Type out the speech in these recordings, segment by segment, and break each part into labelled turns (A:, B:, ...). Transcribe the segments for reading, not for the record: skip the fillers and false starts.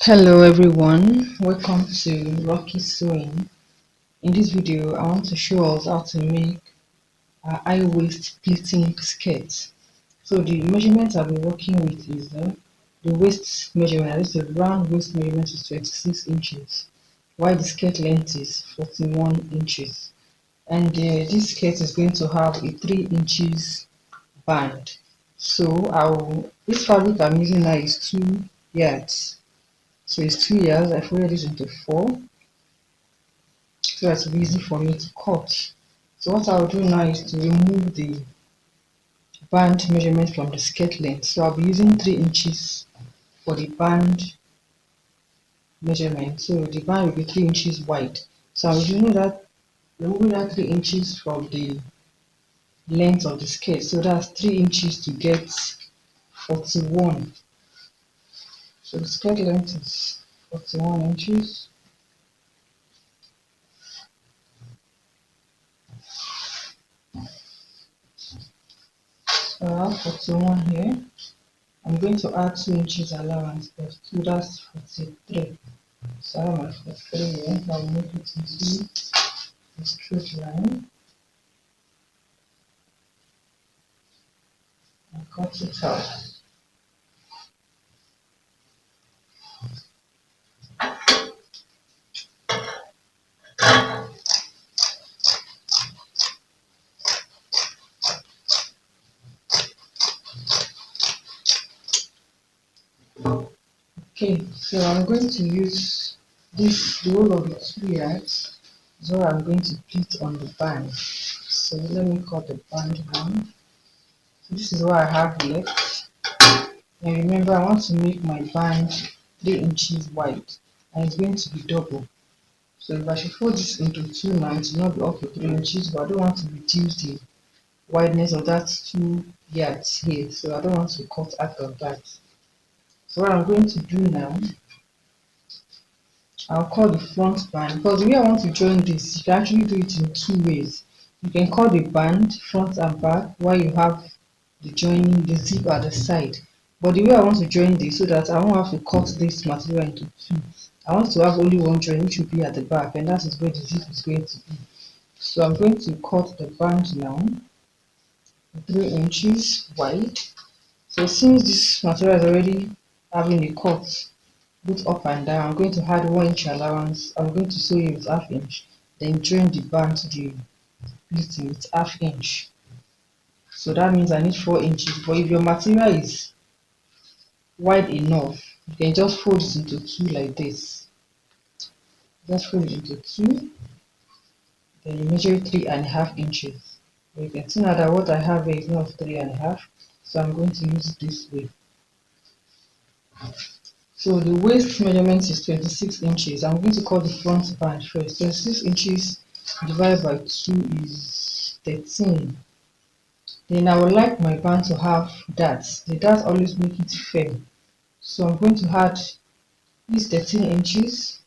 A: Hello everyone, welcome to Rocky Sewing. In this video, I want to show us how to make a high waist pleating skirt. So the measurement I'll be working with is the waist measurement. This is the round waist measurement is 26 inches, while the skirt length is 41 inches. And this skirt is going to have a 3 inches band. So this fabric I'm using now is 2 yards. So it's 2 yards. I folded this into 4 so that's easy for me to cut. So what I'll do now is to remove the band measurement from the skirt length. So I'll be using 3 inches for the band measurement. So the band will be 3 inches wide. So I'm removing that 3 inches from the length of the skirt. So that's 3 inches to get 41. So the skirt length is 41 inches. So I have 41 here. I'm going to add 2 inches allowance plus 2, that's 43. So I have my 43 here. I'll make it into a straight line and cut it out. Okay, so I'm going to use the whole of the 2 yards. So I'm going to pleat on the band. So let me cut the band now. So this is what I have left. And remember, I want to make my band 3 inches wide, and it's going to be double. So if I should fold this into 2 now, it will not be up to 3 inches, but I don't want to reduce the wideness of that 2 yards here, so I don't want to cut out of that. So what I'm going to do now, I'll cut the front band, because the way I want to join this, you can actually do it in 2 ways. You can cut the band front and back while you have the joining, the zip at the side. But the way I want to join this, so that I won't have to cut this material into 2, I want to have only one join, which will be at the back, and that is where the zip is going to be. So I'm going to cut the band now, 3 inches wide. So since this material is already having a cut both up and down, I'm going to add 1 inch allowance. I'm going to sew it with ½ inch, then join the band to the pleating with ½ inch. So that means I need 4 inches. But if your material is wide enough, you can just fold it into 2 like this. Just fold it into 2, then you measure 3½ inches. But you can see now that what I have here is not 3½, so I'm going to use it this way. So the waist measurement is 26 inches. I'm going to cut the front band first. 26 inches divided by 2 is 13. Then I would like my band to have darts. The darts always make it firm. So I'm going to add this 13 inches.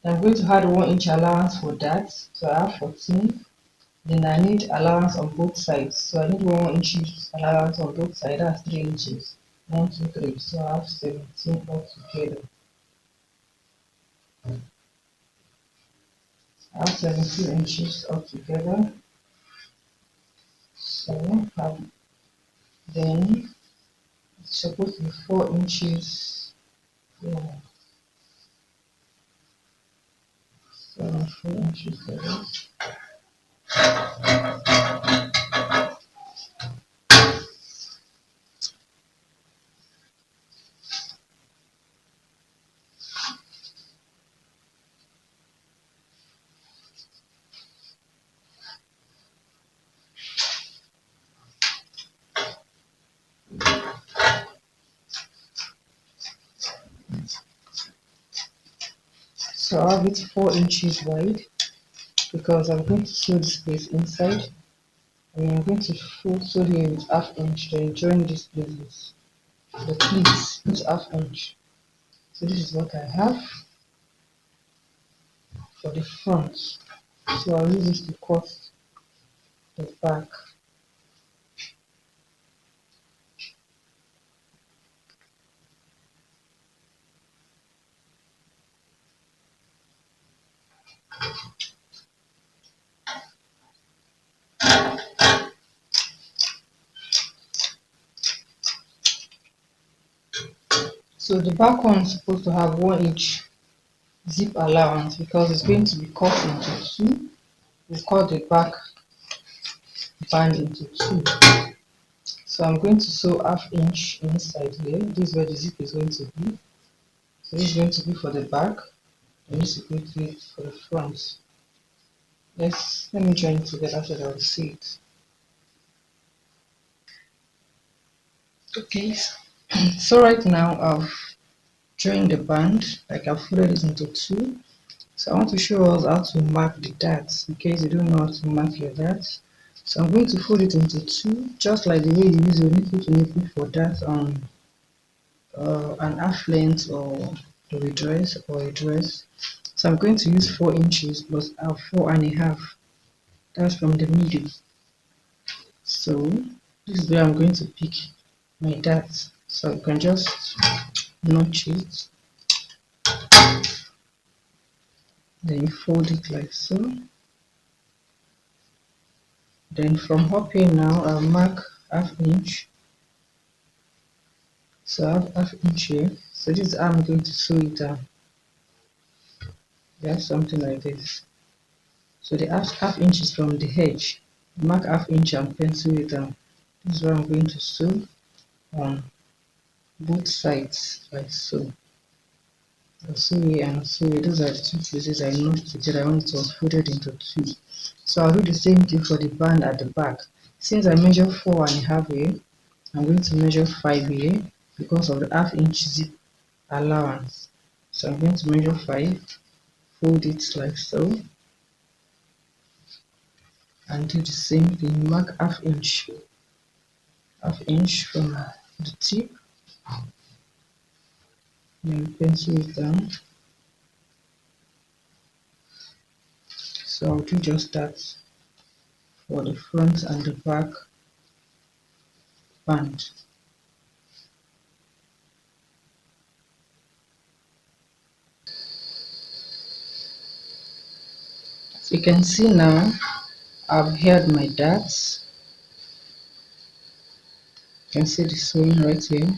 A: I'm going to add 1 inch allowance for darts. So I have 14. Then I need allowance on both sides. So I need 1 inch allowance on both sides. That's 3 inches. 1, 2, 3. So I have 17 altogether. I have 17 inches altogether. So then it's supposed to be 4 inches. Yeah. So 4 inches there. So I have it 4 inches wide because I'm going to sew this place inside. And I'm going to sew here with ½ inch, then join this place with the pleats with ½ inch. So this is what I have for the front. So I'll use this to cut the back. So the back one is supposed to have 1 inch zip allowance because it's going to be cut into two. We cut the back band into two. So I'm going to sew 1/2 inch inside here. This is where the zip is going to be. So this is going to be for the back. And this is going to be for the front. Let me join it together so that I'll see it. Okay, so right now I've joined the band, like I've folded it into two. So I want to show us how to mark the darts in case you don't know how to mark your darts. So I'm going to fold it into two, just like the way you use your nipple to nipple for darts on an half length or a dress or a dress. So I'm going to use 4 inches plus 4.5. That's from the middle. So this is where I'm going to pick my darts. So you can just notch it, then you fold it like so. Then from up here now I'll mark 1/2 inch. So I have 1/2 inch here. So this is how I'm going to sew it down. Yeah, something like this. So the 1/2 inch is from the edge. Mark 1/2 inch and pencil it down. This is where I'm going to sew on both sides like so. I'll sew here and I'll sew here. Those are the two places I notched together when it was folded into two. So I'll do the same thing for the band at the back. Since I measure 4.5 here, I'm going to measure 5 here because of the 1/2 inch zip allowance. So I'm going to measure 5, fold it like so, and do the same thing. Mark 1/2 inch, 1/2 inch from the tip, then pencil it down. So I'll do just that for the front and the back band. So you can see now I've held my darts. You can see the sewing right here,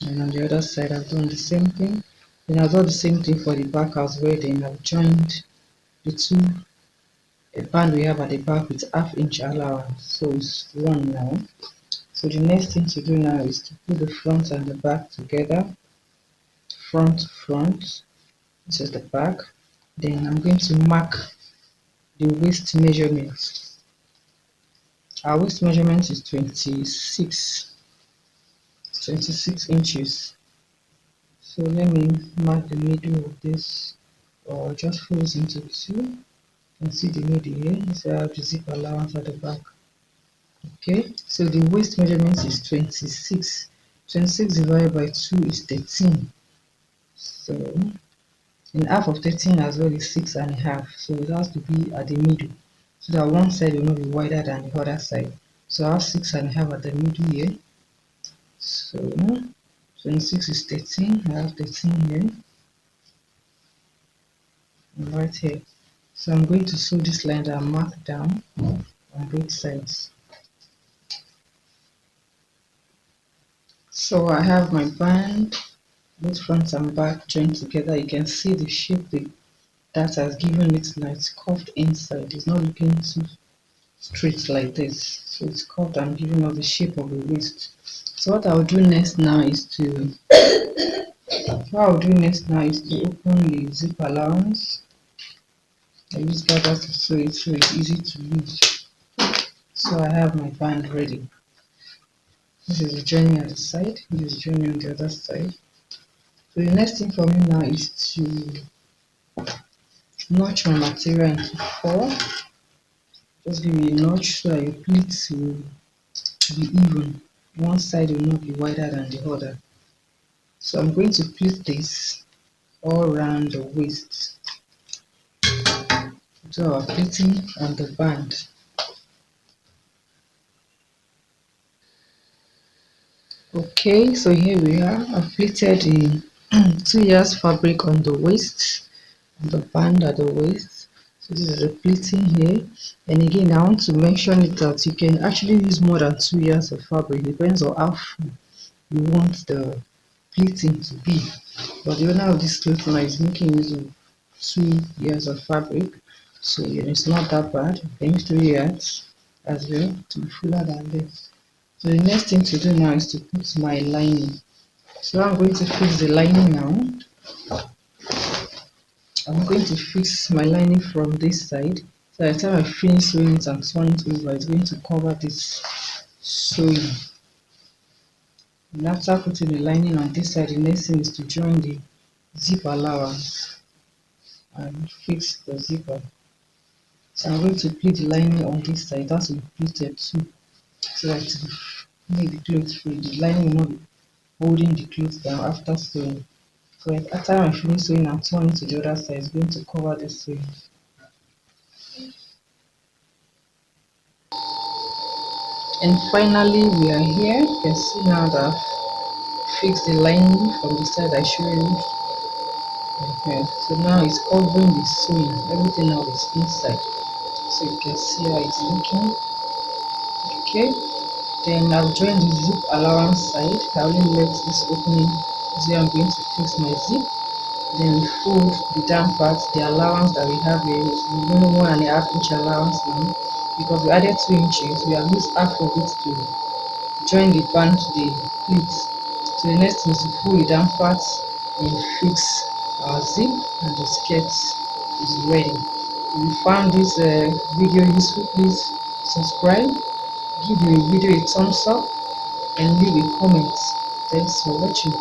A: and on the other side I've done the same thing. Then I've done the same thing for the back as well. Then I've joined the two band we have at the back with 1/2 inch allowance. So it's one now. So the next thing to do now is to put the front and the back together. Front to front, this is the back. Then I'm going to mark the waist measurement. Our waist measurement is 26 inches. So let me mark the middle of this, or just fold it into two. You can see the middle here. This is how the zip allowance at the back. Okay, so the waist measurement is 26. 26 divided by 2 is 13. So in half of 13 as well is 6.5. So it has to be at the middle, so that one side will not be wider than the other side. So I have 6.5 at the middle here. So 26 is 13. I have 13 here and right here. So I'm going to sew this line that I marked down on both sides. So I have my band, both front and back joined together. You can see the shape that has given it now. It's curved inside. It's not looking too straight like this. So it's curved and giving us the shape of the waist. So what I'll do next now is to open the zip allowance. I use gather to sew it so it's easy to use. So I have my band ready. This is the joining at the side, this is joining on the other side. So the next thing for me now is to notch my material into 4. Just give me a notch so that your pleats will be even. One side will not be wider than the other. So I'm going to pleat this all around the waist. So our pleating on the band. Okay, so here we are. I've pleated the 2 yards fabric on the waist. the band at the waist. So this is the pleating here. And again, I want to mention it that you can actually use more than 2 years of fabric. It depends on how full you want the pleating to be. But the owner of this cloth now is making use of 2 years of fabric, so it's not that bad. You can use 3 years as well to be fuller than this. So the next thing to do now is to put my lining. So I'm going to fix the lining now. I'm going to fix my lining from this side. So by the time I finish sewing it and turn it over, it's going to cover this sewing. And after putting the lining on this side, the next thing is to join the zip allowance and fix the zipper. So I'm going to pleat the lining on this side. That will be pleated too, so that to make the clothes free. The lining will not be holding the clothes down after sewing. So after I finish sewing and turn it to the other side, it's going to cover the sewing. And finally, we are here. You can see now that I've fixed the lining from the side I showed you. Okay. So now it's covering the sewing. Everything now is inside. So you can see how it's looking. Okay. Then I'll join the zip allowance side. I only left this opening. So I'm going to fix my zip. Then we fold the down part. The allowance that we have here is only 1.5 inch allowance now, because we added 2 inches. We have used half of it to join the band to the pleats. So the next thing is to pull the down parts and fix our zip, and the skirt is ready. If you found this video useful, please subscribe, give the video a thumbs up, and leave a comment. Thanks for watching.